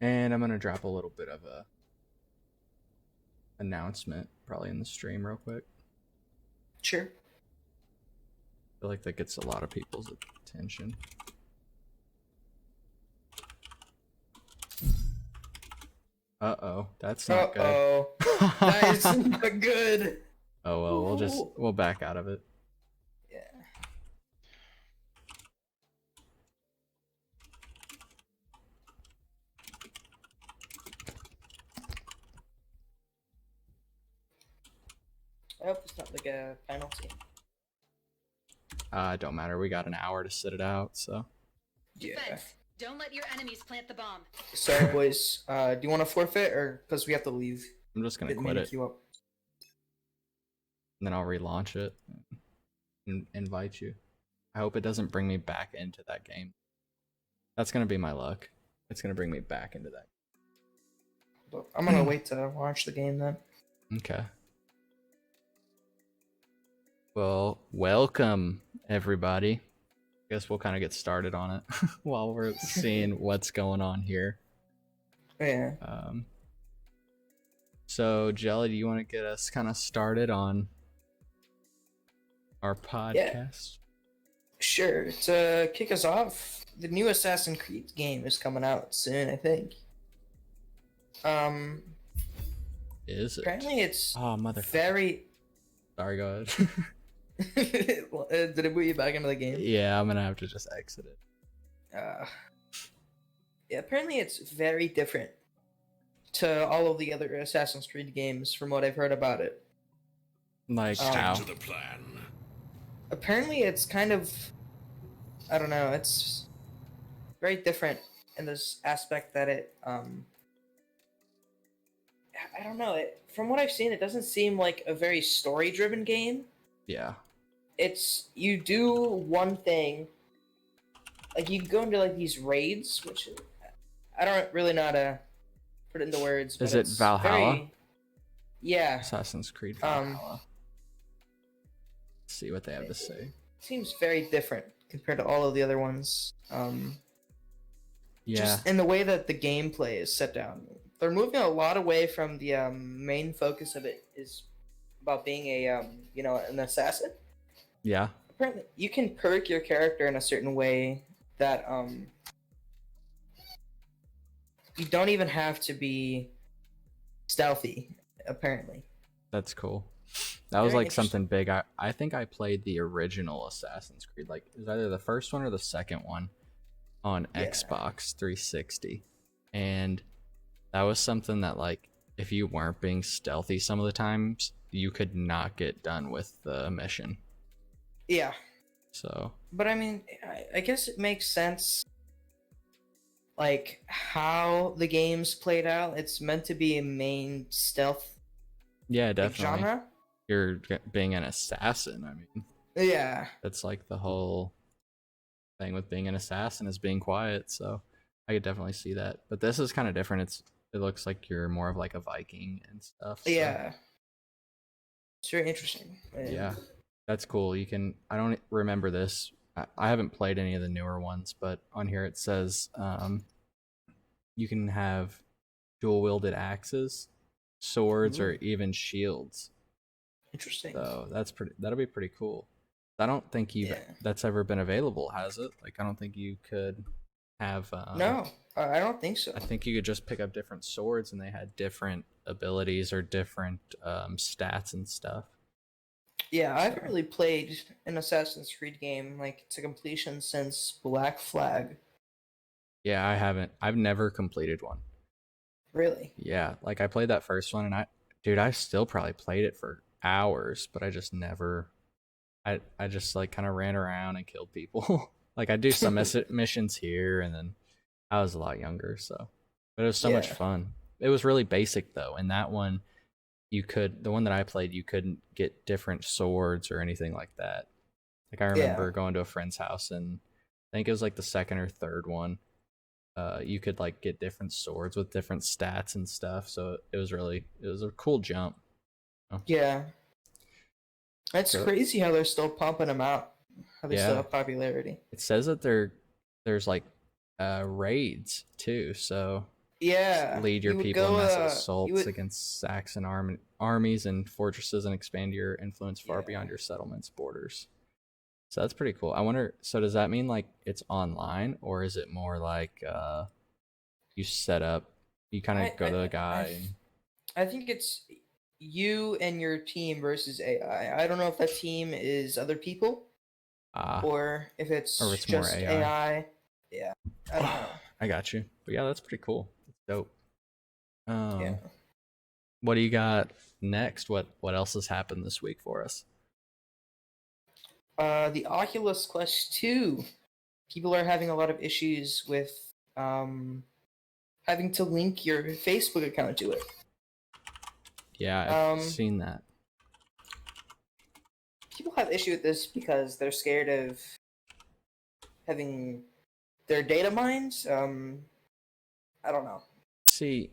And I'm gonna drop a little bit of a announcement probably in the stream real quick. Sure. I feel like that gets a lot of people's attention. Uh-oh, that's not Uh-oh. good. That is not good. Oh well, we'll back out of it. Yeah. I hope it's not like a penalty. Don't matter. We got an hour to sit it out, so. Yeah. Defense. Don't let your enemies plant the bomb. Sorry, boys. Do you want to forfeit or because we have to leave? I'm just gonna Didn't quit mean it, to queue up. and then I'll relaunch it and invite you. I hope it doesn't bring me back into that game. That's gonna be my luck. It's gonna bring me back into that. But I'm gonna wait to launch the game then. Okay. Well, welcome everybody. Guess we'll kind of get started on it while we're seeing what's going on here. Yeah. So Jelly, do you want to get us kind of started on our podcast? Sure. To kick us off, the new Assassin's Creed game is coming out soon, I think. Is it? Apparently it's Oh, mother. very... Sorry, go ahead. Did it put you back into the game? Yeah, I'm gonna have to just exit it. Yeah, apparently it's very different to all of the other Assassin's Creed games from what I've heard about it. Like Stick how? To the plan. Apparently it's kind of... I don't know, it's very different in this aspect that it... I don't know, from what I've seen, it doesn't seem like a very story-driven game. Yeah. It's you do one thing, like you go into like these raids, which I don't really know how to put it into words. But Is it it's Valhalla? Yeah. Assassin's Creed Valhalla. Let's see what they have to say. Seems very different compared to all of the other ones. Yeah. Just in the way that the gameplay is set down. They're moving a lot away from the main focus of it is about being a an assassin. Yeah. Apparently, you can perk your character in a certain way that you don't even have to be stealthy. Apparently, That's cool. That was Very like something big. I think I played the original Assassin's Creed. Like it was either the first one or the second one on Yeah. Xbox 360. And that was something that like if you weren't being stealthy some of the times, you could not get done with the mission. yeah. So, But I mean, I guess it makes sense. Like how the game's played out, it's meant to be a main stealth yeah, like, definitely. genre. You're being an assassin. I mean, Yeah. that's like the whole thing with being an assassin is being quiet. So I could definitely see that. But this is kind of different. It looks like you're more of like a Viking and stuff. So. Yeah. It's very interesting. Yeah, that's cool. You can. I don't remember this. I haven't played any of the newer ones, but on here it says you can have dual wielded axes, swords, or even shields. Interesting. So that'll be pretty cool. I don't think that's ever been available, has it? Like I don't think you could have. No, I don't think so. I think you could just pick up different swords, and they had different abilities or different stats and stuff. Yeah, I haven't really played an Assassin's Creed game like to completion since Black Flag. Yeah, I haven't. I've never completed one. Really? Yeah, like I played that first one, and I still probably played it for hours, but I just never. I just like kind of ran around and killed people. Like I do some missions here, and then I was a lot younger, so. But it was so much fun. It was really basic though. In that one, the one that I played, you couldn't get different swords or anything like that. Like I remember going to a friend's house, and I think it was like the second or third one. You could like get different swords with different stats and stuff. So it was a cool jump. Yeah. It's crazy how they're still pumping them out. How they still have popularity. It says that there's like raids too. So Yeah, lead your you would people in go. massive You assaults would. against Saxon armies and fortresses and expand your influence far Yeah. beyond your settlement's borders. So that's pretty cool. I wonder, so does that mean like it's online, or is it more like you set up, you kind I of go I to the I guy th- and I think it's you and your team versus AI. I don't know if that team is other people ah, or if or it's it's more just AI? AI. Yeah, I don't know. I got you. But yeah, that's pretty cool. That's dope. Yeah. What do you got next? What else has happened this week for us? The Oculus Quest 2. People are having a lot of issues with having to link your Facebook account to it. Yeah, I've Um, seen that. People have issue with this because they're scared of having their data mined. I don't know. See,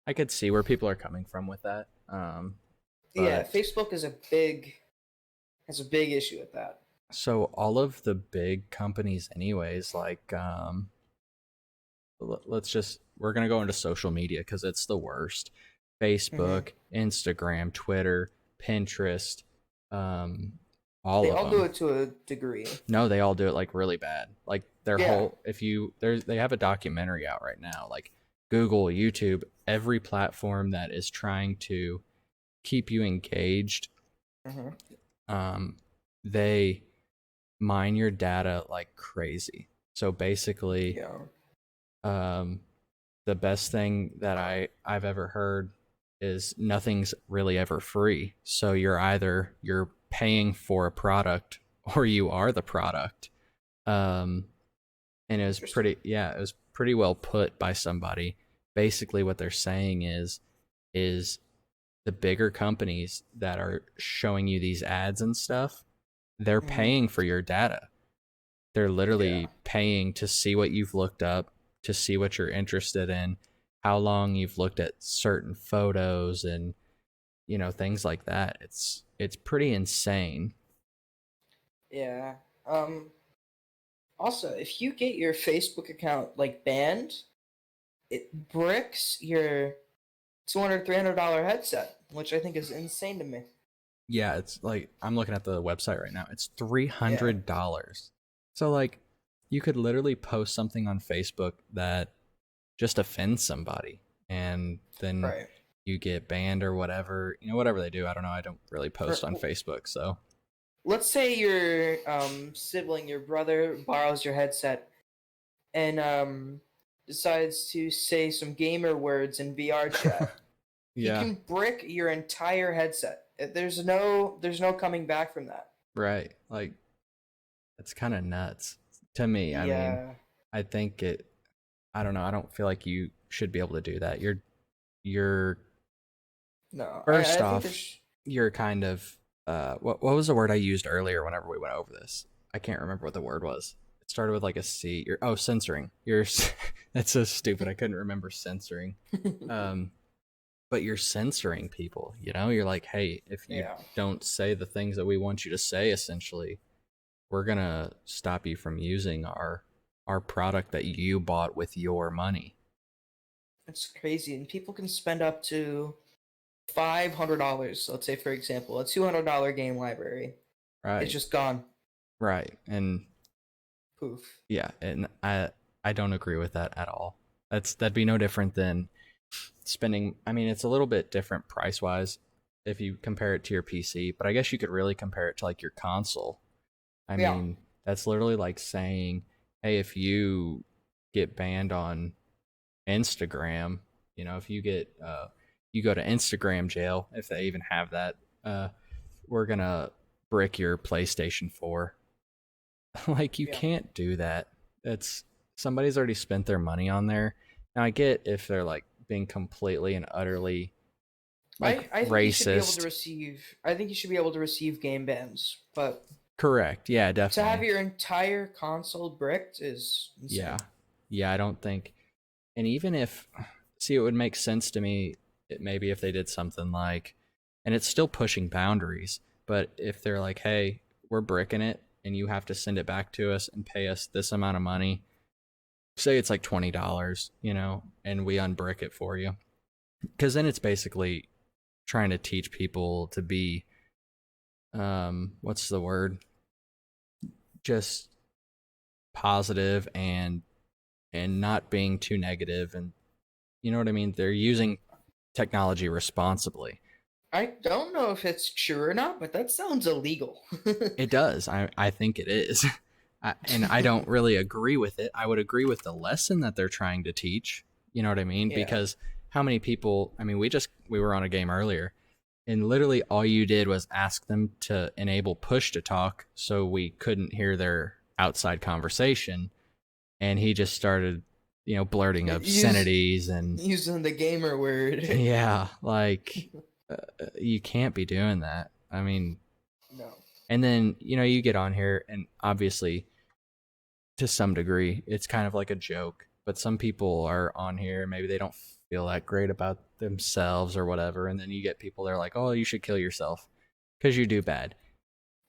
I could see where people are coming from with that. Yeah, But Facebook has a big issue with that. so all of the big companies anyways, like let's just we're going to go into social media cuz it's the worst. Hmm. Facebook, Instagram, Twitter, Pinterest, all They of all do them. it to a degree. No, they all do it like really bad. Like their Yeah. whole if you there's they have a documentary out right now like Google, YouTube, every platform that is trying to keep you engaged, Hmm. um they mine your data like crazy. So basically, Yeah. um the best thing that I've ever heard is nothing's really ever free. So you're paying for a product or you are the product. Um and Interesting. it was pretty well put by somebody. Basically what they're saying is the bigger companies that are showing you these ads and stuff, they're Hmm. paying for your data. They're Yeah. literally paying to see what you've looked up, to see what you're interested in, how long you've looked at certain photos and things like that. It's pretty insane. Yeah. Um. Also, if you get your Facebook account like banned, it bricks your $200 $300 headset, which I think is insane to me. Yeah, it's like I'm looking at the website right now. It's three Yeah. hundred dollars. So like you could literally post something on Facebook that just offends somebody and then Right. you get banned or whatever. Whatever they do. I don't know. I don't really post For, on Facebook, so let's say your sibling, your brother, borrows your headset and decides to say some gamer words in VR chat. He yeah, can brick your entire headset. There's no coming back from that. right. Like it's kind of nuts to me. I mean, Yeah. I think it I don't know. I don't feel like you should be able to do that. You're No, first I think off, there's. you're kind of what was the word I used earlier whenever we went over this? I can't remember what the word was. It started with like a C. You're censoring. That's so stupid. I couldn't remember censoring. Um but you're censoring people, You're like, "Hey, if you Yeah. don't say the things that we want you to say essentially, we're going to stop you from using our product that you bought with your money." It's crazy, and people can spend up to $500. Let's say, for example, a $200 game library. It's Right. just gone. Right. And Poof. yeah, and I don't agree with that at all. That'd be no different than spending. I mean, it's a little bit different price wise if you compare it to your PC, but I guess you could really compare it to like your console. I Yeah. mean, that's literally like saying, hey, if you get banned on Instagram, if you go to Instagram jail, if they even have that, uh, we're gonna brick your PlayStation 4. Like you Yeah. can't do that. It's somebody's already spent their money on there. Now I get if they're like being completely and utterly like I think you should be able to racist. receive. I think you should be able to receive game bans, but Correct. Yeah, to have definitely. your entire console bricked is Yeah. insane. Yeah, I don't think and even if see it would make sense to me maybe if they did something like and it's still pushing boundaries, but if they're like, "Hey, we're bricking it and you have to send it back to us and pay us this amount of money say it's like $20, you know, and we unbrick it for you. Because then it's basically trying to teach people to be, what's the word? Just positive and not being too negative, and you know what I mean? They're using technology responsibly. I don't know if it's true or not, but that sounds illegal. It does. I think it is. And I don't really agree with it. I would agree with the lesson that they're trying to teach. You know what I mean? Yeah. Because how many people, I mean, we were on a game earlier, and literally all you did was ask them to enable push to talk so we couldn't hear their outside conversation, and he just started, you know, blurting obscenities and Using the gamer word. yeah, like you can't be doing that. I mean, No. and then, you know, you get on here and obviously to some degree it's kind of like a joke, but some people are on here, maybe they don't feel that great about themselves or whatever, and then you get people that are like, oh, you should kill yourself because you do bad,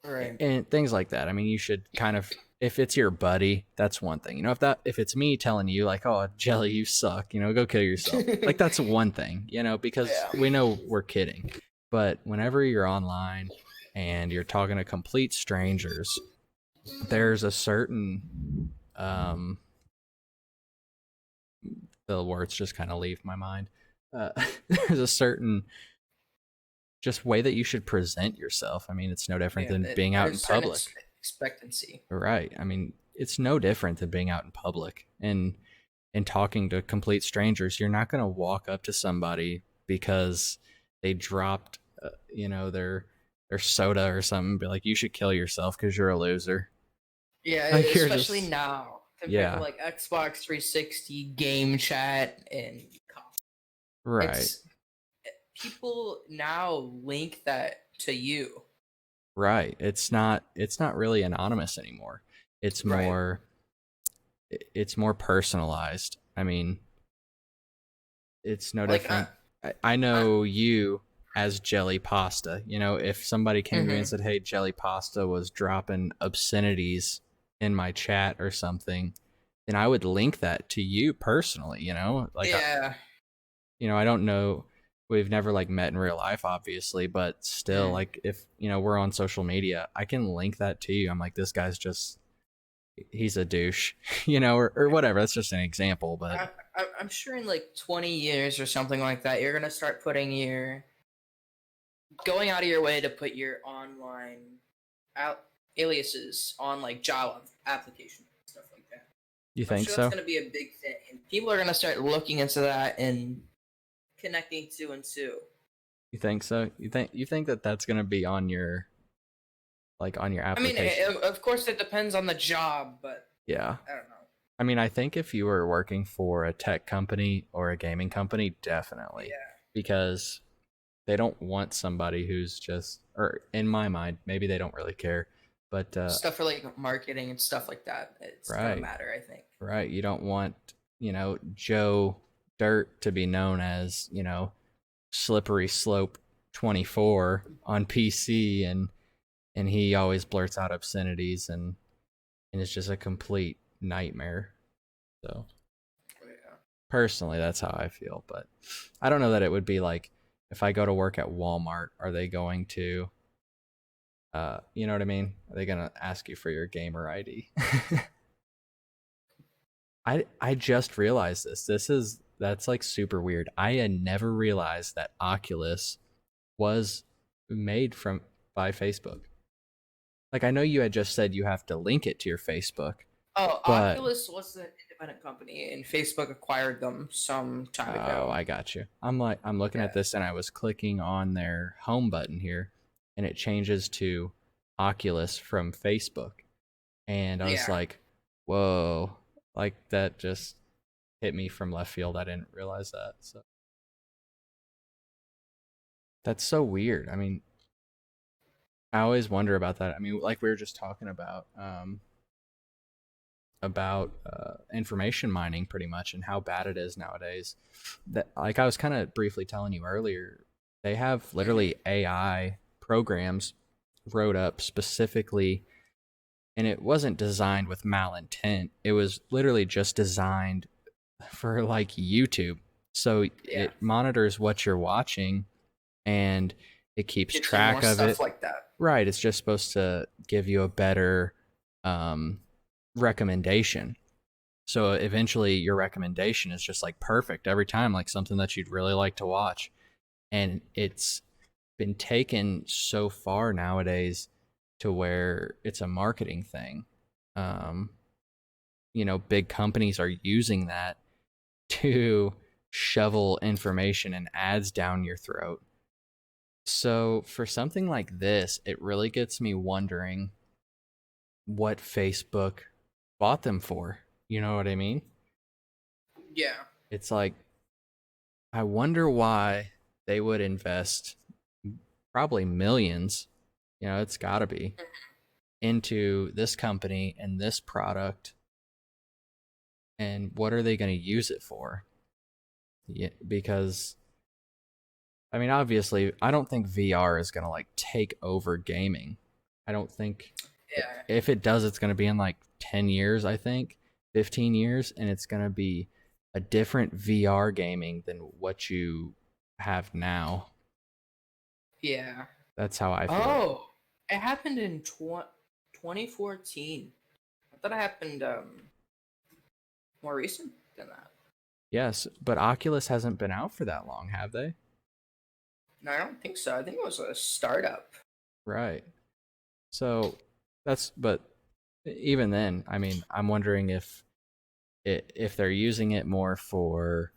Right. and things like that. I mean, you should kind of, if it's your buddy, that's one thing, you know. If it's me telling you like, oh, Jelly, you suck, you know, go kill yourself, like that's one thing, you know, because Yeah. we know we're kidding. But whenever you're online and you're talking to complete strangers, there's a certain the words just kind of leave my mind. There's a certain just way that you should present yourself. I mean, it's no different than being out in public. Expectancy. Right. I mean, it's no different than being out in public and talking to complete strangers. You're not going to walk up to somebody because they dropped, you know, their soda or something, and be like, you should kill yourself because you're a loser. Yeah, Like, especially now compared Yeah. to like Xbox 360 game chat and Right. It's, people now link that to you. Right. It's not really anonymous anymore. It's Right. more personalized. I mean, it's no Like, different. I know you as Jelly Pasta. You know, if somebody came to me and said, "Hey, Jelly Pasta was dropping obscenities in my chat or something," then I would link that to you personally. You know, like yeah. you know, I don't know. We've never like met in real life, obviously, but still, like if you know we're on social media, I can link that to you. I'm like, this guy's just he's a douche, you know, or whatever. That's just an example, but I'm sure in like 20 years or something like that, you're gonna start putting going out of your way to put your online aliases on like Java applications and stuff like that. you I'm think sure so? that's gonna be a big thing, and people are gonna start looking into that and connecting two and two. You think so? You think that that's gonna be on your on your application? I mean, of course, it depends on the job, but Yeah. I don't know. I mean, I think if you were working for a tech company or a gaming company, definitely. Yeah. Because they don't want somebody who's just, or in my mind, maybe they don't really care, but Stuff for like marketing and stuff like that. It's Right. gonna matter, I think. right, you don't want, you know, Joe Dirt to be known as, you know, Slippery Slope 24 on PC, and he always blurts out obscenities, and it's just a complete nightmare. So Yeah. personally, that's how I feel, but I don't know that it would be like if I go to work at Walmart, are they going to you know what I mean? Are they gonna ask you for your gamer ID? I just realized this. That's like super weird. I had never realized that Oculus was made by Facebook. Like I know you had just said you have to link it to your Facebook. Oh, But- Oculus was an independent company, and Facebook acquired them some time Oh, ago. I got you. I'm looking at this and I was clicking on their home button here and it changes to Oculus from Facebook. And I was Yeah. like, whoa, like that just hit me from left field. I didn't realize that. So that's so weird. I mean, I always wonder about that. I mean, like we were just talking about information mining pretty much and how bad it is nowadays. That, like I was kind of briefly telling you earlier, they have literally AI programs wrote up specifically and it wasn't designed with malintent. It was literally just designed for like YouTube. So Yeah. it monitors what you're watching and it keeps Gives you more track of stuff it. like that. Right. It's just supposed to give you a better um, recommendation. So eventually your recommendation is just like perfect every time, like something that you'd really like to watch. And it's been taken so far nowadays to where it's a marketing thing. Um, big companies are using that to shovel information and ads down your throat. So for something like this, it really gets me wondering what Facebook bought them for. You know what I mean? Yeah. It's like, I wonder why they would invest probably millions, it's got to be, into this company and this product. And what are they going to use it for? Yeah, because, I mean, obviously, I don't think VR is going to like take over gaming. I don't think Yeah. if it does, it's going to be in like 10 years, I think, 15 years, and it's going to be a different VR gaming than what you have now. Yeah. That's how I feel. Oh, it happened in 2014. I thought it happened more recent than that. Yes, but Oculus hasn't been out for that long, have they? No, I don't think so. I think it was a startup. Right. So but even then, I mean, I'm wondering if they're using it more for,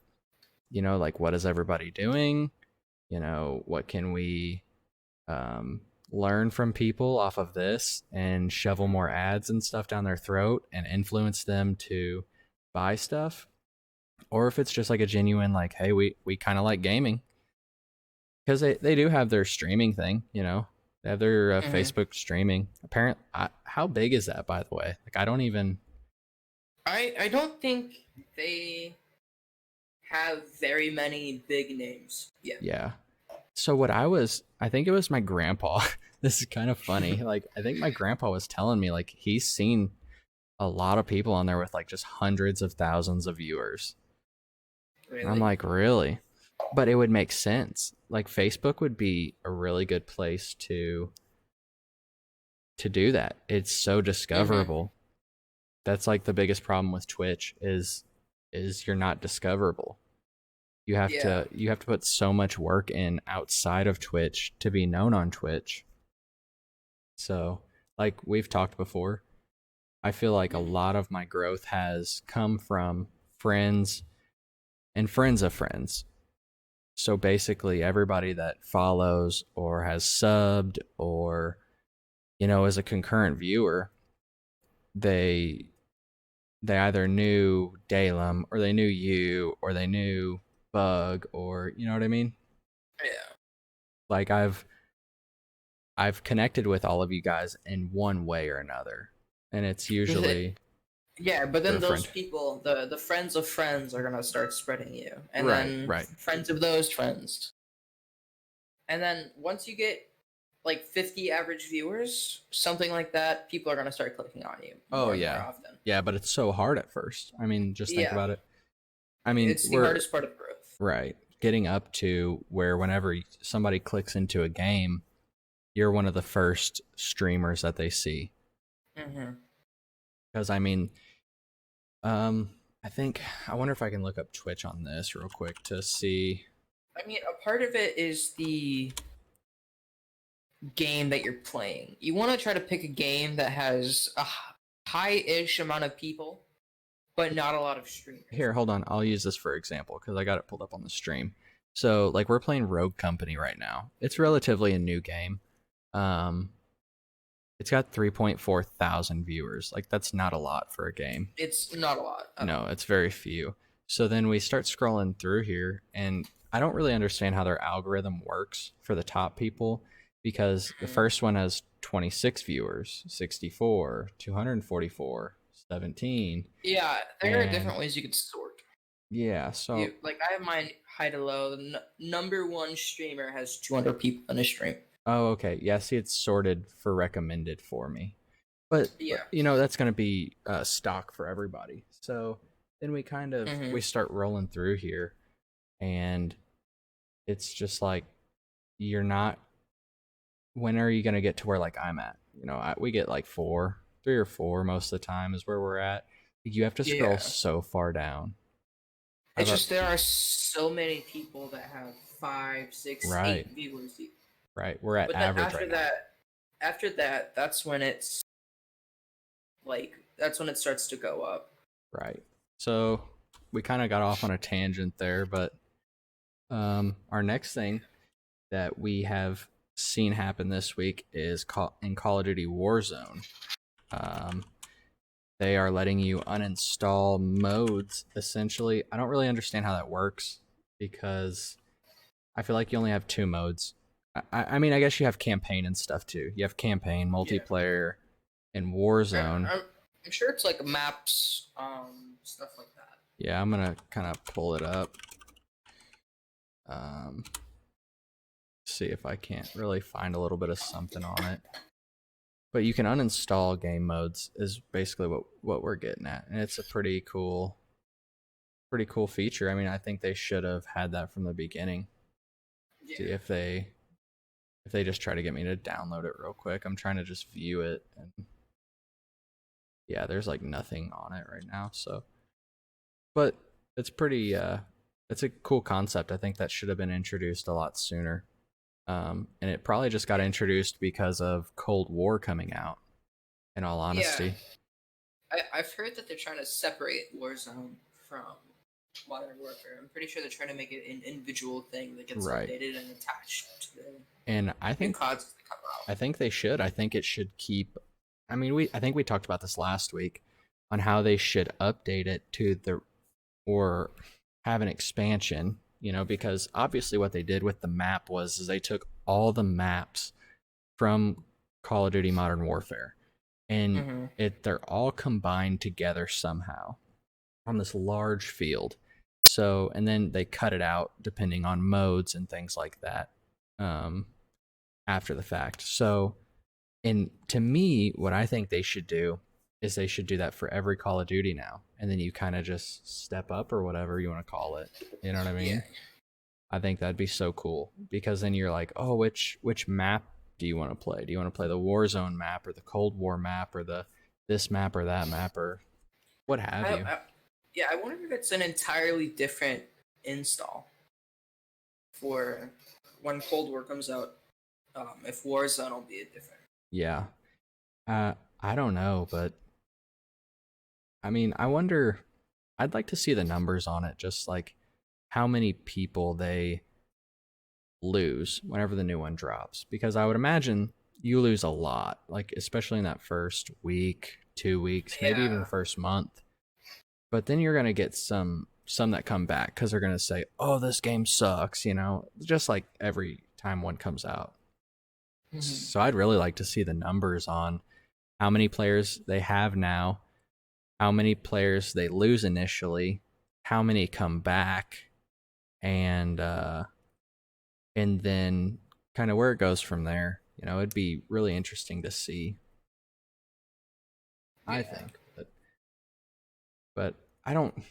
like what is everybody doing? What can we learn from people off of this and shovel more ads and stuff down their throat and influence them to buy stuff? Or if it's just like a genuine, like, hey, we kind of like gaming. Because they do have their streaming thing, They have their Facebook streaming. Apparently, how big is that, by the way? Like, I don't even. I don't think they have very many big names yet. Yeah. So I think it was my grandpa. This is kind of funny. Like, I think my grandpa was telling me like he's seen a lot of people on there with like just hundreds of thousands of viewers. Really? And I'm like, really? But it would make sense. Like, Facebook would be a really good place to do that. It's so discoverable. That's like the biggest problem with Twitch is you're not discoverable. You have to put so much work in outside of Twitch to be known on Twitch. So, like we've talked before, I feel like a lot of my growth has come from friends and friends of friends. So basically everybody that follows or has subbed or is a concurrent viewer, they either knew Dalem or they knew you or they knew Bug or you know what I mean? Yeah. Like I've connected with all of you guys in one way or another. And it's usually Yeah, but then those friend. people, the friends of friends are gonna start spreading you. And then Right. friends of those friends. And then once you get like 50 average viewers, something like that, people are gonna start clicking on you more and more often. Yeah, but it's so hard at first. I mean, just think about it. I mean, It's the hardest part of growth. Right. Getting up to where whenever somebody clicks into a game, you're one of the first streamers that they see. Because I mean, I wonder if I can look up Twitch on this real quick to see. I mean, a part of it is the game that you're playing. You want to try to pick a game that has a high-ish amount of people, but not a lot of streamers. Here, hold on. I'll use this for example because I got it pulled up on the stream. So, like, we're playing Rogue Company right now. It's relatively a new game. It's got 3.4 thousand viewers. Like, that's not a lot for a game. It's not a lot. No, it's very few. So then we start scrolling through here, and I don't really understand how their algorithm works for the top people because the first one has 26 viewers, 64, 244, 17. Yeah, there are different ways you could sort. Yeah, so like I have mine high to low. The number one streamer has 200 people in a stream. oh, okay. Yeah, see, it's sorted for recommended for me. Yeah. you know, that's going to be stock for everybody. So then we kind of Hmm. we start rolling through here, and it's just like you're not. When are you going to get to where like I'm at? You know, we get like 3 or 4 most of the time is where we're at. You have to scroll Yeah. so far down. It's I've just there are so many people that have five, six, right, eight viewers. right. We're at But then average right now. after that, that's when it starts to go up. Right. So we kind of got off on a tangent there, but our next thing that we have seen happen this week is in Call of Duty Warzone. Um, they are letting you uninstall modes. Essentially, I don't really understand how that works because I feel like you only have 2 modes. I mean, I guess you have campaign and stuff too. You have campaign, Yeah. multiplayer, and I, Warzone. I'm sure it's like maps, stuff like that. Yeah, I'm gonna kind of pull it up. Um, see if I can't really find a little bit of something on it. But you can uninstall game modes is basically what we're getting at, and it's a pretty cool feature. I mean, I think they should have had that from the beginning. Yeah. See if they just try to get me to download it real quick. I'm trying to just view it, and yeah, there's like nothing on it right now. So, but it's pretty. It's a cool concept. I think that should have been introduced a lot sooner. And it probably just got introduced because of Cold War coming out. In all Yeah. honesty, I've heard that they're trying to separate Warzone from Modern Warfare. I'm pretty sure they're trying to make it an individual thing that gets right? updated and attached to the And new CODs as they come I out. think they should. I think it should keep. I mean, I think we talked about this last week on how they should update it to the or have an expansion. You know, because obviously what they did with the map was is they took all the maps from Call of Duty Modern Warfare, and Mm-hmm. they're all combined together somehow on this large field. So, and then they cut it out depending on modes and things like that um, after the fact. So, and to me, what I think they should do is they should do that for every Call of Duty now, and then you kind of just step up or whatever you want to call it. You know what I Yeah. mean? I think that'd be so cool because then you're like, oh, which map do you want to play? Do you want to play the Warzone map or the Cold War map or the this map or that map or what have you? Yeah, I wonder if it's an entirely different install for when Cold War comes out. If Warzone will be a different. Yeah. I don't know, but I mean, I wonder. I'd like to see the numbers on it, just like how many people they lose whenever the new one drops, because I would imagine you lose a lot, like especially in that first week, 2 weeks, maybe even the Yeah. first month. But then you're gonna get some that come back because they're gonna say, "Oh, this game sucks," you know, just like every time one comes out. Mm-hmm. So I'd really like to see the numbers on how many players they have now, how many players they lose initially, how many come back, and then kind of where it goes from there. You know, it'd be really interesting to see. I Yeah. think, but I don't.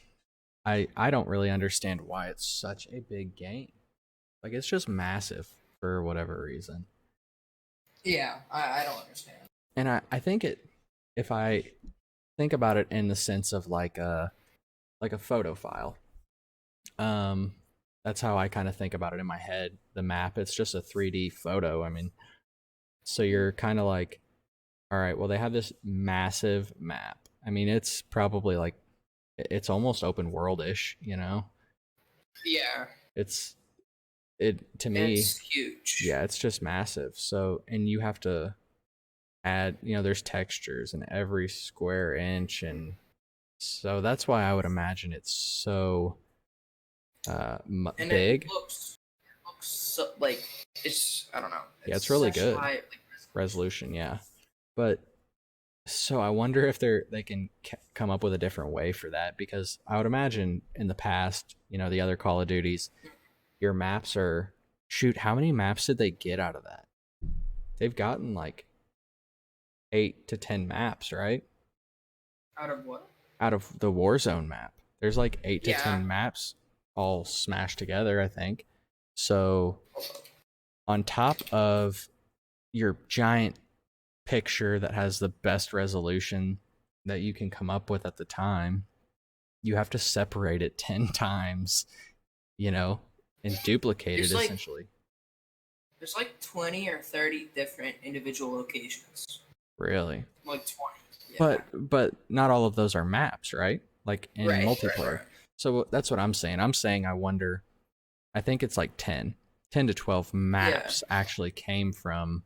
I don't really understand why it's such a big game. Like it's just massive for whatever reason. Yeah, I don't understand. And I think if I think about it in the sense of like a photo file. Um that's how I kind of think about it in my head. The map, it's just a 3D photo. I mean, so you're kind of like, all right, well they have this massive map. I mean, it's probably like it's almost open world-ish, you know? Yeah, It's it to me, it's huge. yeah, it's just massive. So, and you have to add, you know, there's textures in every square inch, and so that's why I would imagine it's so And big. it looks so, like it's I don't know. Yeah, It's it's really such good high resolution. Yeah, but so I wonder if they can come up with a different way for that, because I would imagine in the past, you know, the other Call of Duties, your maps are shoot. How many maps did they get out of that? They've gotten like 8 to 10 maps, right? Out of what? Out of the Warzone map. There's like 8 to Yeah. 10 maps all smashed together, I think. So on top of your giant picture that has the best resolution that you can come up with at the time, you have to separate it 10 times, you know, and duplicate it There's like essentially. there's like 20 or 30 different individual locations. Really. Like 20. Yeah. But not all of those are maps, right? Like in Right. multiplayer. So that's what I'm saying. I'm saying I think it's like 10 to 12 Yeah. maps actually came from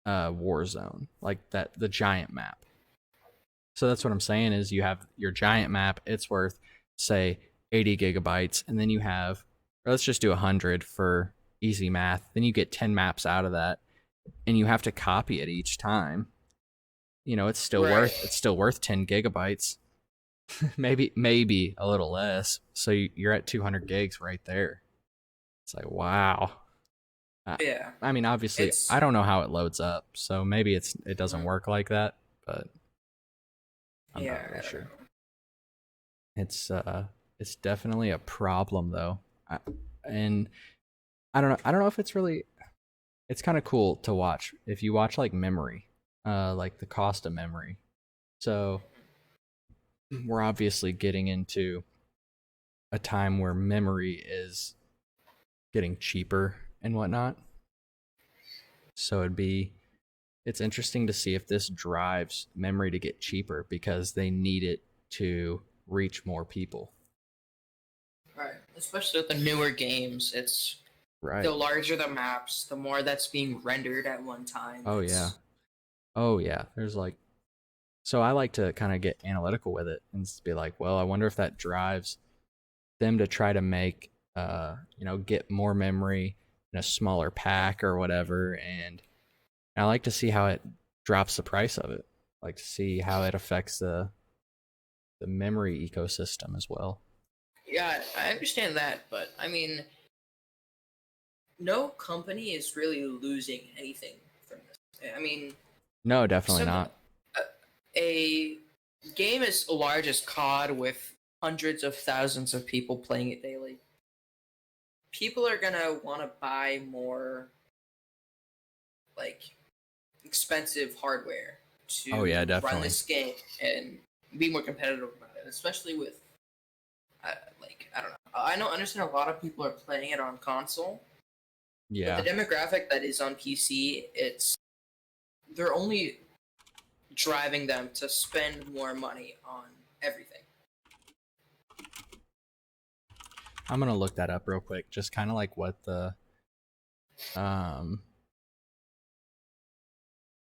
Warzone, like the giant map. So that's what I'm saying is you have your giant map, it's worth say 80 gigabytes, and then you have, or let's just do 100 for easy math. Then you get 10 maps out of that, and you have to copy it each time. You know, it's still Right. worth 10 gigabytes. maybe a little less. So you're at 200 gigs right there. It's like, wow. Yeah. I mean, obviously, It's I don't know how it loads up, so maybe it doesn't Mhm. work like that, but I'm Yeah, not I really don't sure. know. It's definitely a problem though, and I don't know if it's really. It's kind of cool to watch if you watch like memory, like the cost of memory. So we're obviously getting into a time where memory is getting cheaper and whatnot. So it's interesting to see if this drives memory to get cheaper because they need it to reach more people. Right. Especially with the newer games, it's the Right. larger the maps, the more that's being rendered at one time. Oh yeah. Oh yeah. There's like so I like to kind of get analytical with it and be like, well, I wonder if that drives them to try to make get more memory in a smaller pack or whatever, and I like to see how it drops the price of it. I like to see how it affects the memory ecosystem as well. Yeah, I understand that, but I mean, no company is really losing anything from this. I mean, No, definitely some not. a game as large as COD with hundreds of thousands of people playing it daily. People are gonna want to buy more like expensive hardware Oh yeah, to run definitely. this game and be more competitive about it, especially with I don't know. I know understand a lot of people are playing it on console, but the Yeah. demographic that is on PC, they're only driving them to spend more money on everything. I'm gonna look that up real quick. Just kind of like um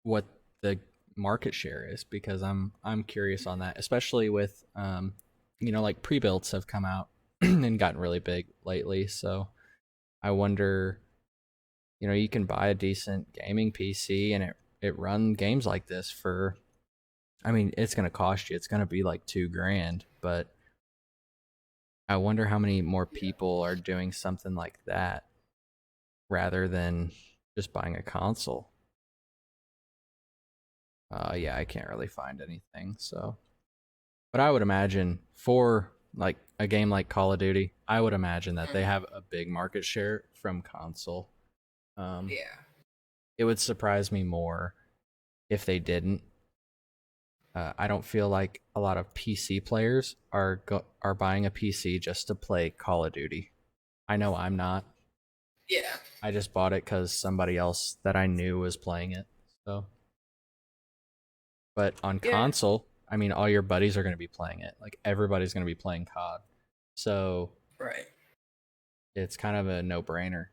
what the market share is because I'm curious on that, especially with like pre-builds have come out and gotten really big lately. So I wonder, you can buy a decent gaming PC and it run games like this for. I mean, it's gonna cost you. It's gonna be like $2,000, but I wonder how many more Yeah. people are doing something like that rather than just buying a console. Yeah, I can't really find anything. So, but I would imagine for like a game like Call of Duty, I would imagine that they Mhm. have a big market share from console. Um, Yeah. it would surprise me more if they didn't. I don't feel like a lot of PC players are buying a PC just to play Call of Duty. I know I'm not. Yeah. I just bought it because somebody else that I knew was playing it. So, but on Yeah. console, I mean, all your buddies are going to be playing it. Like everybody's going to be playing COD. So Right. it's kind of a no-brainer.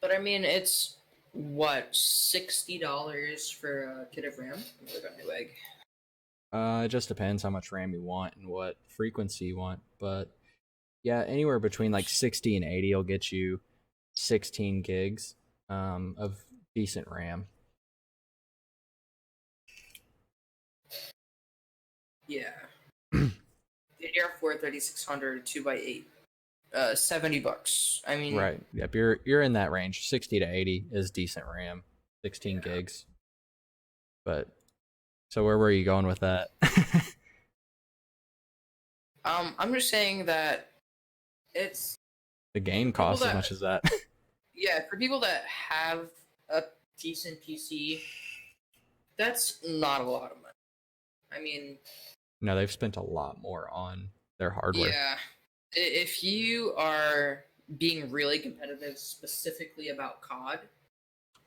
But I mean, it's what $60 for a kit of RAM. I got new egg. It just depends how much RAM you want and what frequency you want. But yeah, anywhere between like 60 and 80 will get you 16 gigs of decent RAM. Yeah. DDR4 3600 2x8. $70. I mean, Right. Yep. You're in that range. 60 to 80 is decent RAM. 16 yeah. gigs. But so where were you going with that? I'm just saying that it's The game for people costs as that, much as that. yeah, for people that have a decent PC, that's not a lot of money. I mean, No, they've spent a lot more on their hardware. yeah, if you are being really competitive, specifically about COD,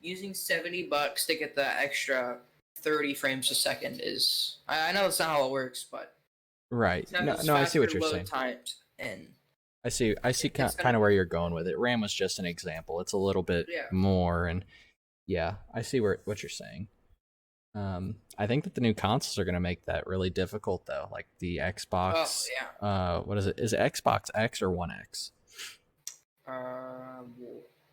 using $70 to get that extra 30 frames a second is. I know that's not how it works, but Right. it's got No, those no, I see what faster you're load saying. times, and I see it's gonna. kind of where you're going with it. RAM was just an example. It's a little bit Yeah. more, and yeah, I see what you're saying. I think that the new consoles are going to make that really difficult, though. Like the Oh Xbox. yeah. What is it? Is it Xbox X or One X? Uh,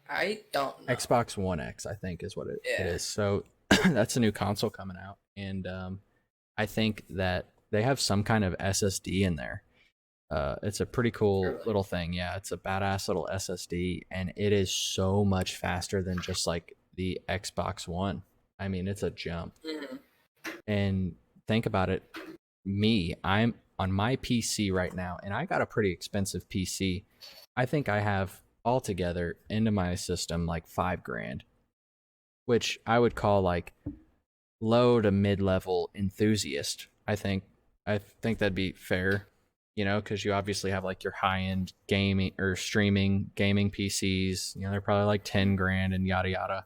I don't know. Xbox One X, I think, is what it Yeah. is. So that's a new console coming out, and I think that they have some kind of SSD in there. It's a pretty cool Really? little thing. Yeah, it's a badass little SSD, and it is so much faster than just like the Xbox One. I mean, it's a jump. Mhm. And think about it. I'm on my PC right now, and I got a pretty expensive PC. I think I have altogether into my system like $5,000, which I would call like low to mid level enthusiast. I think that'd be fair, because you obviously have like your high end gaming or streaming gaming PCs. They're probably like 10,000 and yada yada.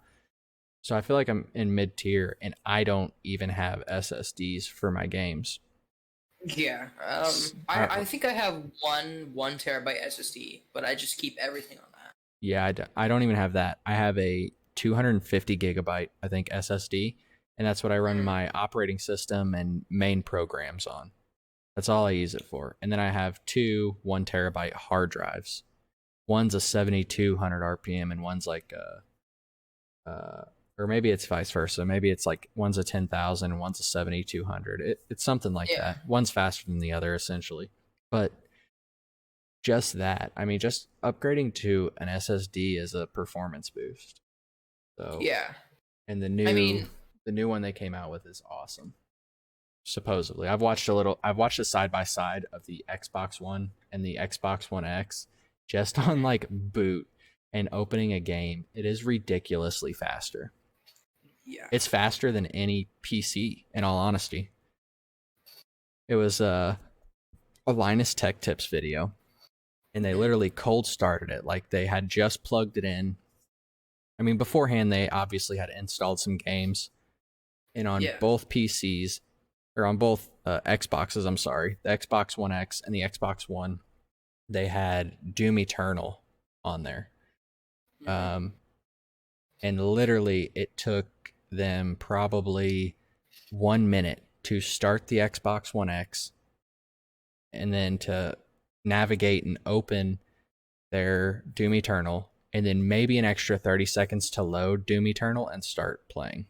So I feel like I'm in mid tier, and I don't even have SSDs for my games. Yeah. I think I have one terabyte SSD, but I just keep everything on that. Yeah, I don't even have that. I have a 250 gigabyte, I think, SSD, and that's what I run Mhm. my operating system and main programs on. That's all I use it for. And then I have two 1 terabyte hard drives. One's a 7,200 RPM, and one's like or maybe it's vice versa. Maybe it's like one's a 10,000 and one's a 7,200. It's something like Yeah. that. One's faster than the other, essentially. But just that, I mean, just upgrading to an SSD is a performance boost. So, Yeah. and I mean, the new one they came out with is awesome. Supposedly, I've watched a side by side of the Xbox One and the Xbox One X just on like boot and opening a game. It is ridiculously faster. yeah. It's faster than any PC, in all honesty. It was a Linus Tech Tips video, and they literally cold started it. Like they had just plugged it in. I mean, beforehand, they obviously had installed some games, and on Yeah. both PCs, or on both Xboxes, I'm sorry, the Xbox One X and the Xbox One, they had Doom Eternal on there. Mhm. And literally, it took them probably 1 minute to start the Xbox One X and then to navigate and open their Doom Eternal, and then maybe an extra 30 seconds to load Doom Eternal and start playing.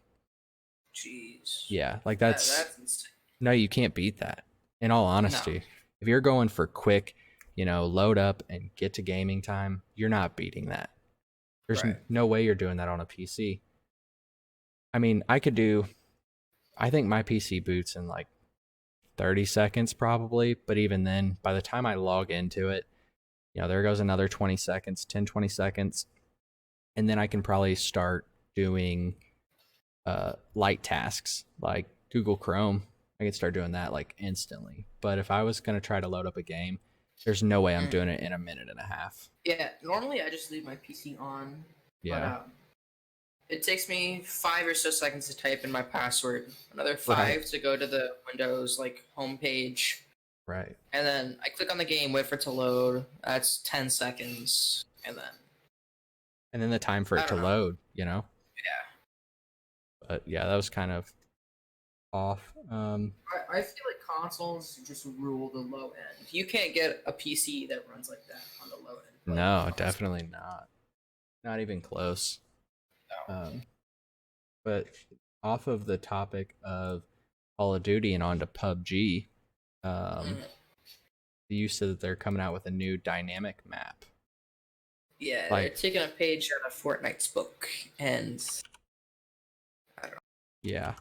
Jeez. Yeah, like That's insane. no, you can't beat that. In all No. honesty, if you're going for quick, load up and get to gaming time, you're not beating that. There's Right. no way you're doing that on a PC. I mean, I think my PC boots in like 30 seconds probably, but even then, by the time I log into it, there goes another 20 seconds, 10, 20 seconds. And then I can probably start doing light tasks like Google Chrome. I can start doing that like instantly. But if I was going to try to load up a game, there's no way I'm doing it in a minute and a half. Yeah. Normally, I just leave my PC on, but Yeah. it takes me 5 or so seconds to type in my password. Another five Right. to go to the Windows homepage, Right. and then I click on the game, wait for it to load. That's 10 seconds, and then And then the time for I it to don't know. load, Yeah. But yeah, that was kind of off. I feel like consoles just rule the low end. You can't get a PC that runs like that on the low end. No, definitely not. Not even close. No. But off of the topic of Call of Duty and on to PUBG, you said that they're coming out with a new dynamic map. Yeah, Like- they're taking a page out of Fortnite's book, and Yeah.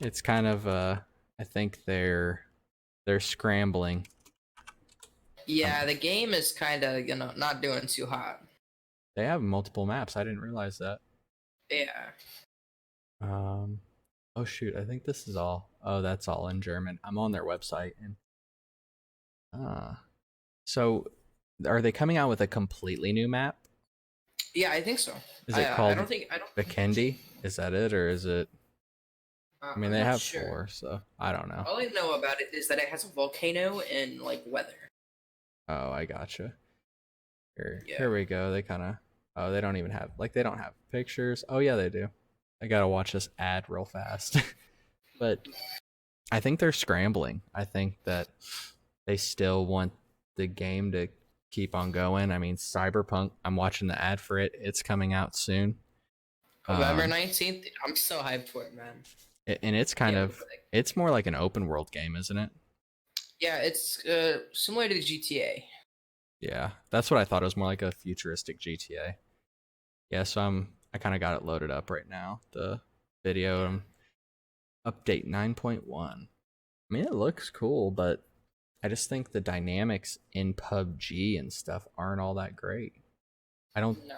It's kind of I think they're scrambling. Yeah, the game is kind of not doing too hot. They have multiple maps. I didn't realize that. Yeah. Um, oh shoot, I think this is all. Oh, that's all in German. I'm on their website and so are they coming out with a completely new map? Yeah, I think so. Is it I called don't think I don't. Vikendi? Is that it, or is it? I mean, I'm they not have sure. 4, so I don't know. All I know about it is that it has a volcano and like weather. Oh, I gotcha. Here, Yeah. here we go. They kind of. Oh, they don't even have they don't have pictures. Oh yeah, they do. I gotta watch this ad real fast. But I think they're scrambling. I think that they still want the game to keep on going. I mean, Cyberpunk. I'm watching the ad for it. It's coming out soon. November 19th. I'm so hyped for it, man. And it's kind Yeah, of it's more like an open world game, isn't it? Yeah, it's similar to the GTA. Yeah, that's what I thought. It was more like a futuristic GTA. Yeah, so I kind of got it loaded up right now. The video update 9.1. I mean, it looks cool, but I just think the dynamics in PUBG and stuff aren't all that great. I don't. No,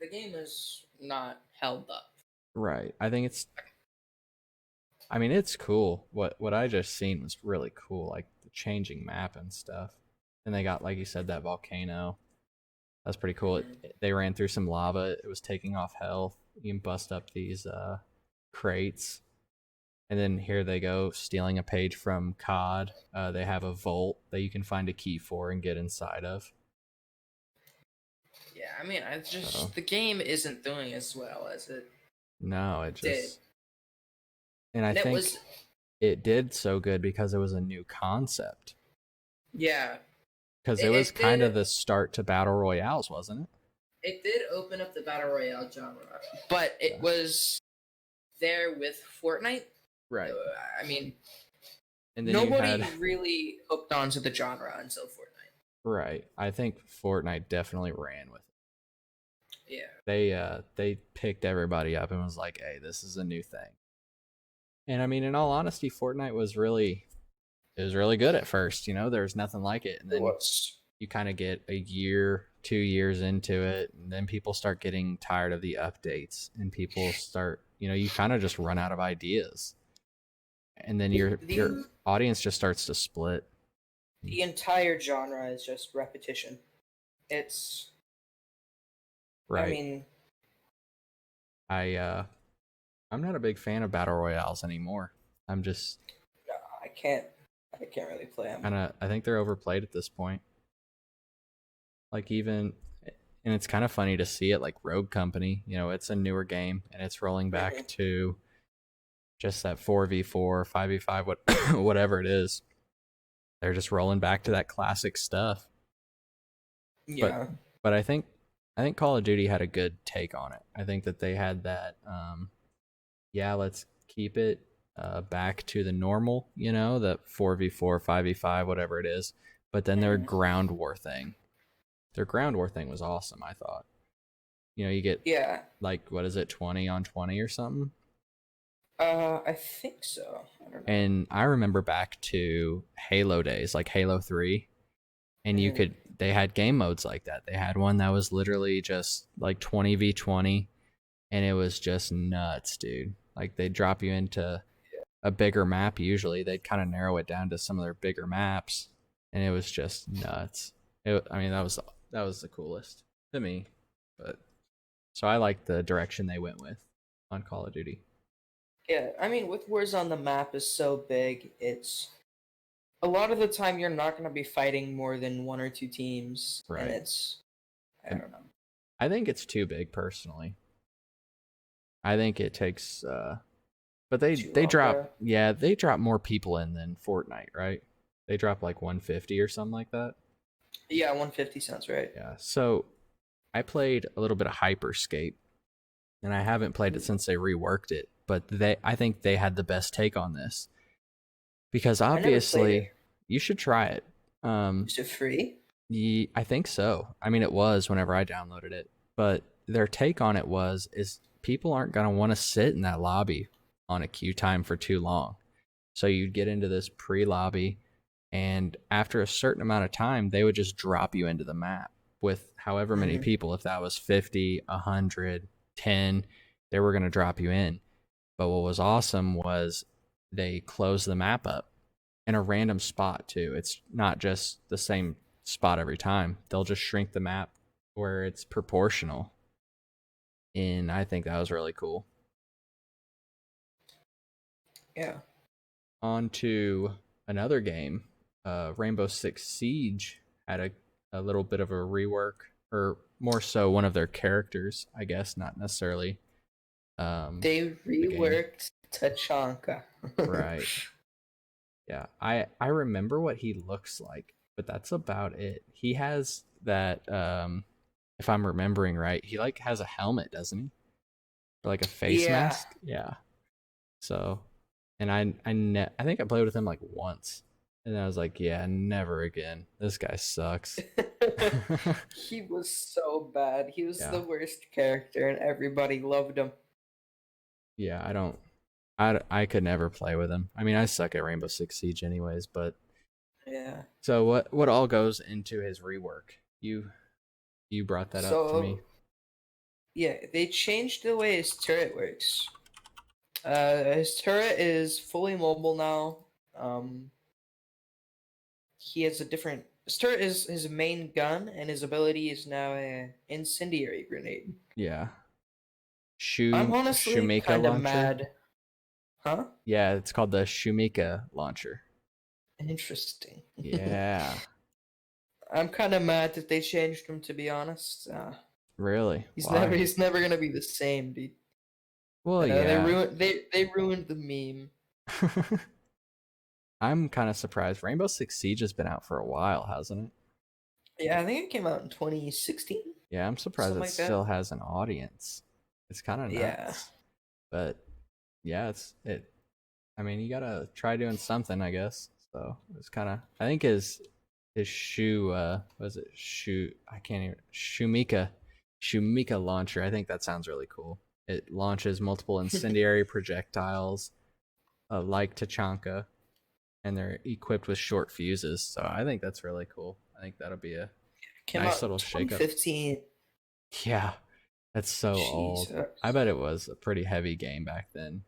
the game is not held up. Right. I think it's. I mean, it's cool. What I just seen was really cool, like the changing map and stuff. And they got, like you said, that volcano. That's pretty cool. They ran through some lava. It was taking off health. You can bust up these crates. And then here they go, stealing a page from COD. They have a vault that you can find a key for and get inside of. Yeah, I mean, the game isn't doing as well as it No, it did. just. And I think it did so good because it was a new concept. Yeah. Because it was kind of the start to battle royales, wasn't it? It did open up the battle royale genre, but it was there with Fortnite. Right. I mean, and then nobody really hooked onto the genre until Fortnite. Right. I think Fortnite definitely ran with it. Yeah. They picked everybody up and was like, "Hey, this is a new thing." And I mean, in all honesty, Fortnite was really good at first. You know, there was nothing like it, and then you kind of get a year, 2 years into it, and then people start getting tired of the updates, and people start, you kind of just run out of ideas, and then your audience just starts to split. The entire genre is just repetition. It's right. I mean, I'm not a big fan of battle royales anymore. I'm just I can't really play them. I think they're overplayed at this point. Like and it's kind of funny to see it, like Rogue Company, it's a newer game and it's rolling back to just that 4v4, 5v5, whatever it is. They're just rolling back to that classic stuff. Yeah. But I think Call of Duty had a good take on it. I think that they had that let's keep it back to the normal, the 4v4, 5v5, whatever it is. But then their ground war thing was awesome, I thought. You get like, what is it, 20 on 20 or something? I think so. I don't know. And I remember back to Halo days, like Halo 3, and they had game modes like that. They had one that was literally just like 20v20, and it was just nuts, dude. Like, they'd drop you into a bigger map usually. They'd kind of narrow it down to some of their bigger maps, and it was just nuts. That was the coolest to me. But so I like the direction they went with on Call of Duty. Yeah, I mean, with Warzone, the map is so big, it's a lot of the time you're not going to be fighting more than 1 or 2 teams, right? And I don't know. I think it's too big, personally. I think it takes, but they drop, they drop more people in than Fortnite, right? They drop like 150 or something like that. Yeah, 150 sounds right. Yeah. So I played a little bit of Hyperscape, and I haven't played it since they reworked it. But I think they had the best take on this, because obviously you should try it. Is it free? I think so. I mean, it was whenever I downloaded it, but their take on it is people aren't going to want to sit in that lobby on a queue time for too long. So you'd get into this pre-lobby, and after a certain amount of time, they would just drop you into the map with however many people. If that was 50, 100, 10, they were going to drop you in. But what was awesome was they closed the map up in a random spot too. It's not just the same spot every time. They'll just shrink the map where it's proportional. And I think that was really cool. Yeah. On to another game. Rainbow Six Siege had a little bit of a rework, or more so one of their characters, I guess, not necessarily. They reworked Tachanka. Right. Yeah, I remember what he looks like, but that's about it. He has that, if I'm remembering right, he like has a helmet, doesn't he? Or like a face Yeah. mask. Yeah. So, and I think I played with him like once, and I was like, yeah, never again. This guy sucks. He was so bad. He was Yeah. the worst character, and everybody loved him. Yeah, I could never play with him. I mean, I suck at Rainbow Six Siege anyways, but Yeah. so what all goes into his rework? You brought that up to me. Yeah, they changed the way his turret works. His turret is fully mobile now. He has a different. His turret is his main gun, and his ability is now an incendiary grenade. Yeah. I'm honestly Shumika kind of launcher. mad. Huh? Yeah, it's called the Shumika launcher. Interesting. Yeah. I'm kind of mad that they changed him. To be honest, Really? he's Why? never gonna be the same, dude. Well, They ruined the meme. I'm kind of surprised. Rainbow Six Siege has been out for a while, hasn't it? Yeah, I think it came out in 2016. Yeah, I'm surprised Something it like that. still has an audience. It's kind of nuts. Yeah. But yeah, I mean, you gotta try doing something, I guess. So it's kind of. I think his shoe. Was it shoe? I can't even. Shumika launcher. I think that sounds really cool. It launches multiple incendiary projectiles, like Tachanka, and they're equipped with short fuses. So I think that's really cool. I think that'll be a Came nice out little in shake up. 2015. Yeah, that's so old. Jesus. I bet it was a pretty heavy game back then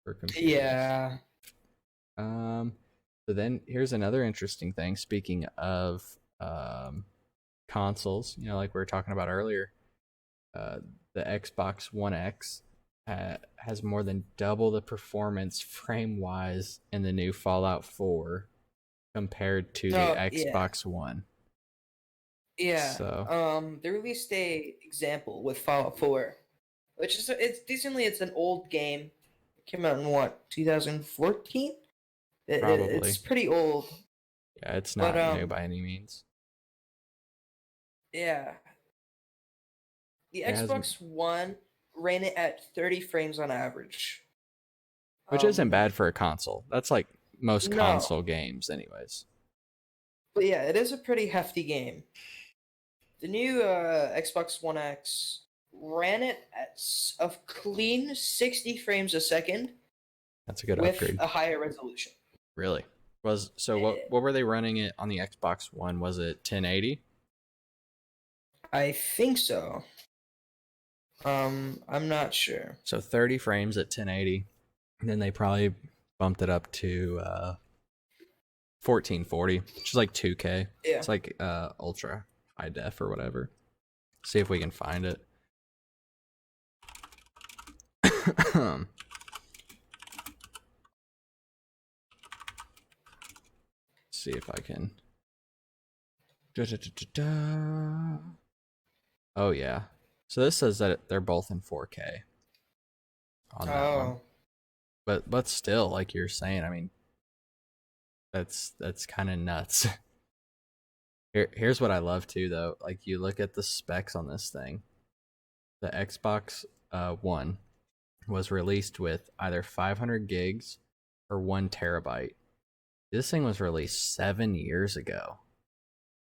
for computers. Yeah. So then here's another interesting thing. Speaking of consoles, like we were talking about earlier, the Xbox One X has more than double the performance frame wise in the new Fallout 4 compared to the Xbox One. Yeah. So they released a example with Fallout 4, which is it's an old game. It came out in what, 2014? Probably. It's pretty old. Yeah, it's not new by any means. Yeah. The Xbox One ran it at 30 frames on average. Which isn't bad for a console. That's like most No. console games anyways. But yeah, it is a pretty hefty game. The new Xbox One X ran it at a clean 60 frames a second. That's a good with upgrade. a higher resolution. Really? What were they running it on the Xbox One? Was it 1080? I think so. I'm not sure. So 30 frames at 1080. And then they probably bumped it up to 1440, which is like 2K. Yeah. It's like ultra high def or whatever. See if we can find it. See if I can. Oh yeah. So this says that they're both in 4K on that one. But still, like you're saying, I mean, that's kind of nuts. Here's what I love too, though. Like you look at the specs on this thing. The Xbox One was released with either 500 gigs or 1 terabyte. This thing was released 7 years ago.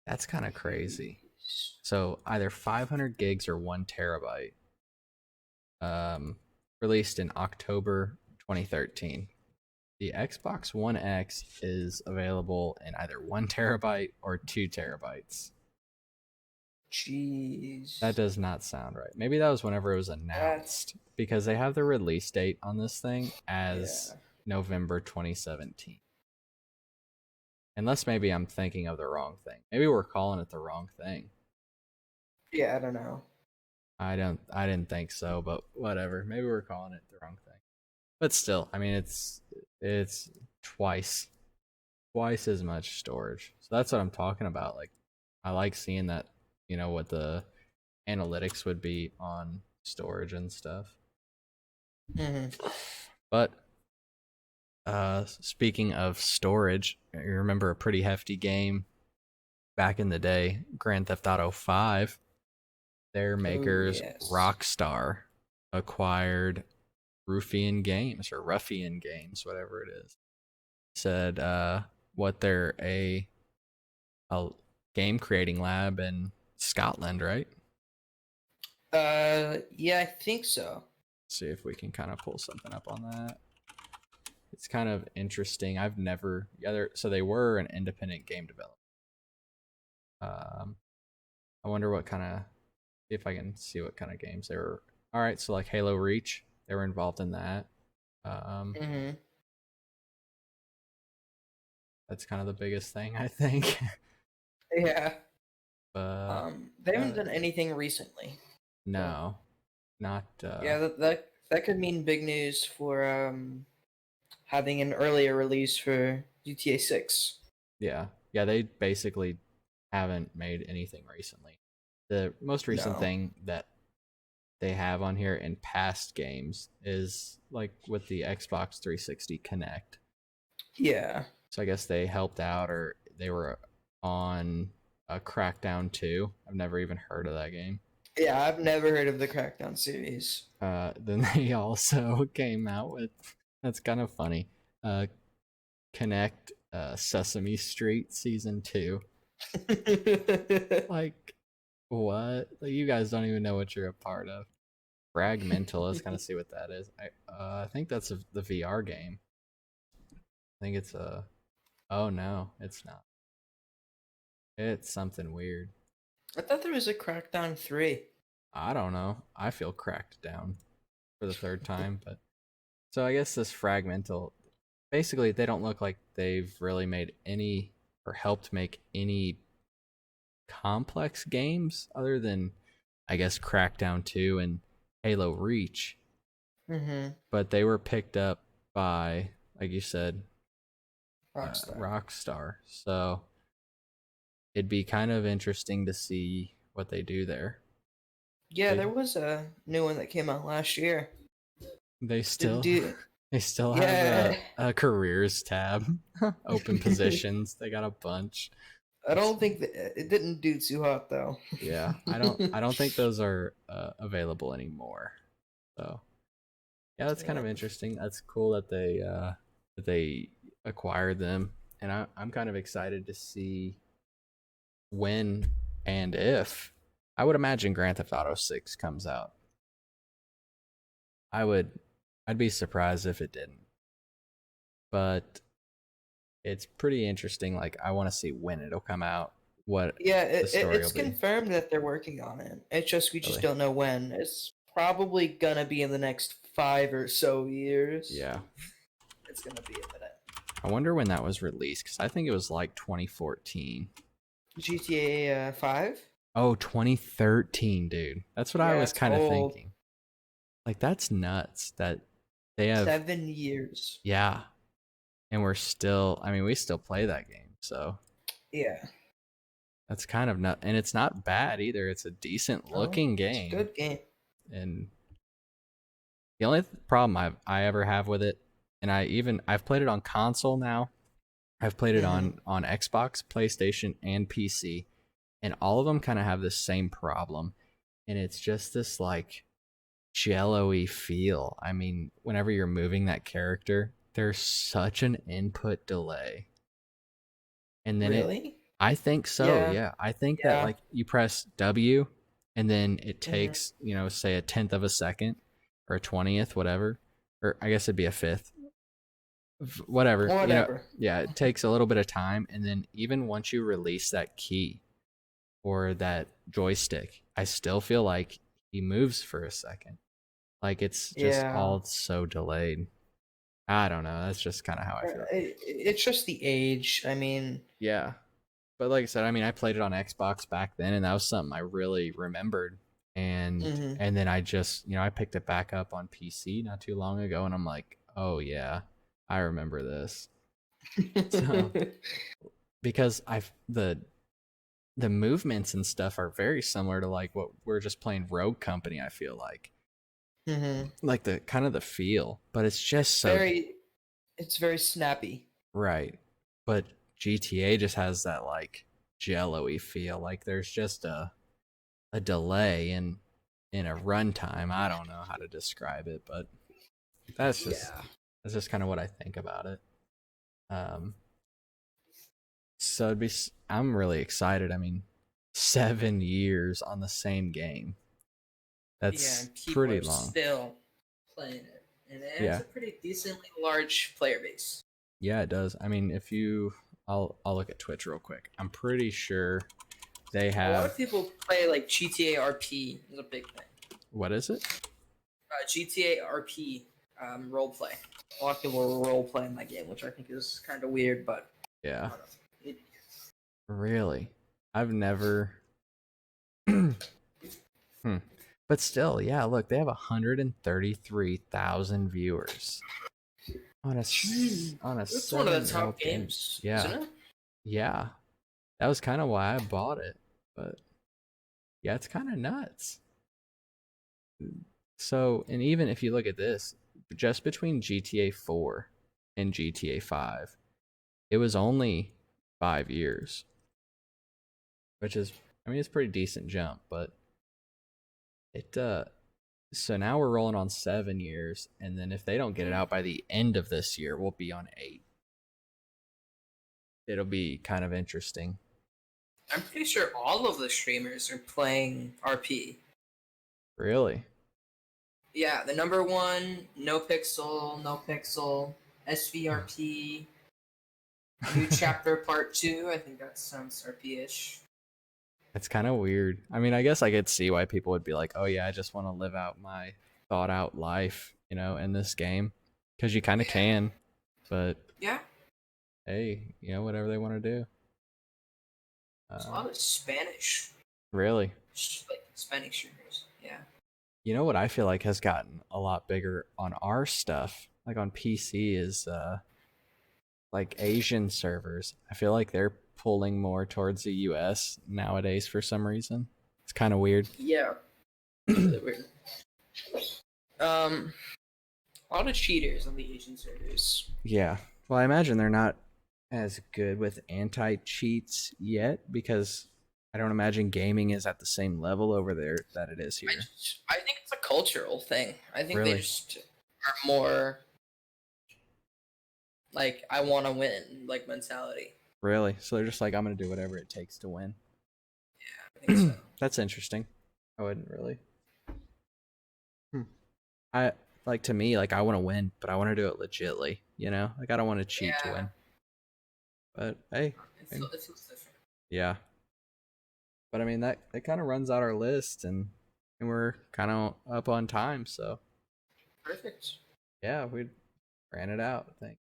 That's kind of crazy. So either 500 gigs or 1 terabyte. Released in October 2013. The Xbox One X is available in either 1 terabyte or 2 terabytes. Jeez. That does not sound right. Maybe that was whenever it was announced, because they have the release date on this thing as November 2017. Unless maybe I'm thinking of the wrong thing. Maybe we're calling it the wrong thing. Yeah, I don't know. I didn't think so, but whatever. Maybe we're calling it the wrong thing. But still, I mean, it's twice as much storage. So that's what I'm talking about. Like, I like seeing that, what the analytics would be on storage and stuff. But speaking of storage, you remember a pretty hefty game back in the day, Grand Theft Auto 5. Their makers, Rockstar, acquired Ruffian Games, whatever it is. Said what they're a game creating lab in Scotland, right? Yeah, I think so. Let's see if we can kind of pull something up on that. It's kind of interesting. I've never so they were an independent game developer. I wonder what kind of, if I can see what kind of games they were. All right, so like Halo Reach, they were involved in that. That's kind of the biggest thing, I think. Yeah. But they haven't done anything recently. No, not. Yeah, that could mean big news for having an earlier release for GTA 6. Yeah, they basically haven't made anything recently. The most recent thing that they have on here in past games is like with the Xbox 360 Connect. Yeah. So I guess they helped out, or they were on a Crackdown 2. I've never even heard of that game. Yeah, I've never heard of the Crackdown series. Then they also came out with, that's kind of funny, Connect Sesame Street Season 2. Like, what? Like, you guys don't even know what you're a part of. Fragmental, let's kind of see what that is. I think that's the VR game. I think it's a... Oh, no, it's not. It's something weird. I thought there was a Crackdown 3. I don't know. I feel cracked down for the third time, but... So I guess this Fragmental... Basically, they don't look like they've really made any, or helped make any complex games other than, I guess, Crackdown 2 and Halo Reach. But they were picked up by, like you said, Rockstar. So it'd be kind of interesting to see what they do there. Yeah, there was a new one that came out last year. They still have a careers tab, open positions. They got a bunch. I don't think it didn't do too hot though. Yeah, I don't think those are available anymore. So yeah, that's kind of interesting. That's cool that they acquired them, and I'm kind of excited to see when and if. I would imagine Grand Theft Auto 6 comes out. I'd be surprised if it didn't. But it's pretty interesting. Like, I want to see when it'll come out. It's confirmed that they're working on it. It's just we just don't know when. It's probably gonna be in the next 5 or so years. Yeah, it's gonna be a minute. I wonder when that was released, because I think it was like 2014. GTA 5? Oh, 2013, dude. That's what I was kind of thinking. Like, that's nuts that they have 7 years. Yeah. And we still play that game. So yeah, that's kind of not, and it's not bad either. It's a decent looking game. It's a good game. And the only problem I ever have with it, and I've played it on console now. I've played it on Xbox, PlayStation, and PC, and all of them kind of have the same problem. And it's just this like jello-y feel. I mean, whenever you're moving that character, there's such an input delay. And then I think so, yeah. I think that like you press W and then it takes, say a 10th of a second or a 20th, whatever. or I guess it'd be a fifth. Whatever, Whatever. yeah, it takes a little bit of time, and then even once you release that key or that joystick, I still feel like he moves for a second. Like it's just Yeah. all so delayed. I don't know. That's just kind of how I feel. It's just the age. I mean, Yeah. But like I said, I mean, I played it on Xbox back then, and that was something I really remembered. And mhm. and then I just, I picked it back up on PC not too long ago, and I'm like, oh yeah, I remember this. So because I've the movements and stuff are very similar to like what we're just playing Rogue Company. I feel like the kind of the feel, but it's just so it's very snappy. right. But GTA just has that like jello-y feel. Like there's just a delay in a runtime. I don't know how to describe it, but that's just Yeah. that's just kind of what I think about it. Um, so I'm really excited. I mean, 7 years on the same game. Yeah, That's and people pretty are long. still playing it. And it has Yeah, a pretty decently large player base. yeah, it does. I mean, I'll look at Twitch real quick. I'm pretty sure they A lot have. of people play like GTA RP is a big thing. What is it? GTA RP role play. A lot of people role play in that game, which I think is kind of weird, but I Yeah, don't know. really. I've never. Hmm. But still, yeah. Look, they have 133,000 viewers on a on a It's one of the 7-year-old top game. games, Yeah, isn't it? yeah. That was kind of why I bought it. But yeah, it's kind of nuts. So, and even if you look at this, just between GTA 4 and GTA 5, it was only 5 years, which is, I mean, it's a pretty decent jump, but it, so now we're rolling on 7 years, and then if they don't get it out by the end of this year, we'll be on 8. It'll be kind of interesting. I'm pretty sure all of the streamers are playing RP. Really? Yeah, the number one, No Pixel, SVRP, New Chapter Part 2. I think that sounds RP-ish. It's kind of weird. I mean, I guess I could see why people would be like, "Oh yeah, I just want to live out my thought out life, in this game," because you kind of can. But Yeah, hey, whatever they want to do. there's a lot of Spanish, Really, like Spanish streamers. Yeah. you know what I feel like has gotten a lot bigger on our stuff, like on PC, is like Asian servers. I feel like they're pulling more towards the US nowadays for some reason. It's kind of weird. Yeah. Really weird. A lot of cheaters on the Asian servers. Yeah. Well, I imagine they're not as good with anti-cheats yet because I don't imagine gaming is at the same level over there that it is here. I think it's a cultural thing. I think they Really? just are more like I want to win like mentality. Really? So they're just like, I'm gonna do whatever it takes to win. I think so. That's interesting. I wouldn't really. I like to me, like I want to win, but I want to do it legitly. Like I don't want to cheat to Yeah. win. But hey, It feels different. yeah. But I mean that kind of runs out our list, and we're kind of up on time, so Perfect. yeah, we ran it out, I think.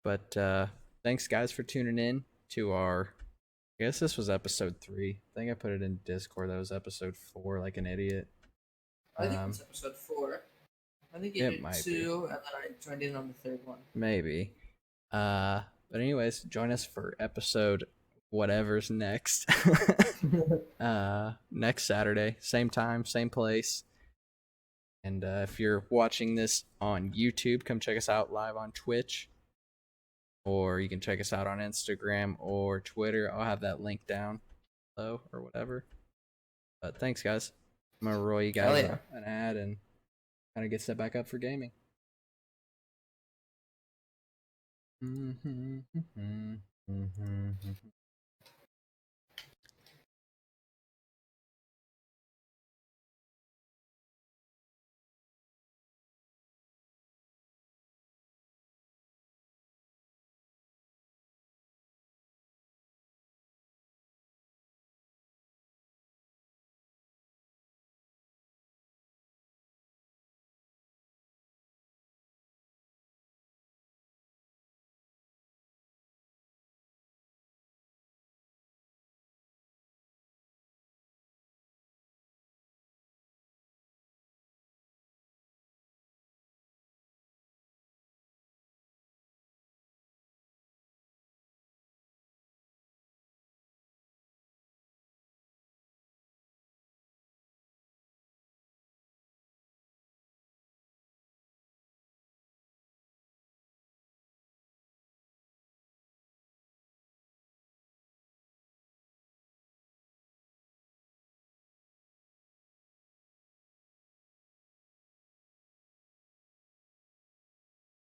But thanks guys for tuning in to our. I guess this was episode 3. I think I put it in Discord. That was episode 4, like an idiot. I think it's episode 4. I think you It did might 2, and then I joined in on the third one. Maybe. But anyways, join us for episode whatever's next. Next Saturday, same time, same place. And if you're watching this on YouTube, come check us out live on Twitch. Or you can check us out on Instagram or Twitter. I'll have that link down below or whatever. But thanks, guys. I'm going to roll you guys an ad and kind of get set back up for gaming.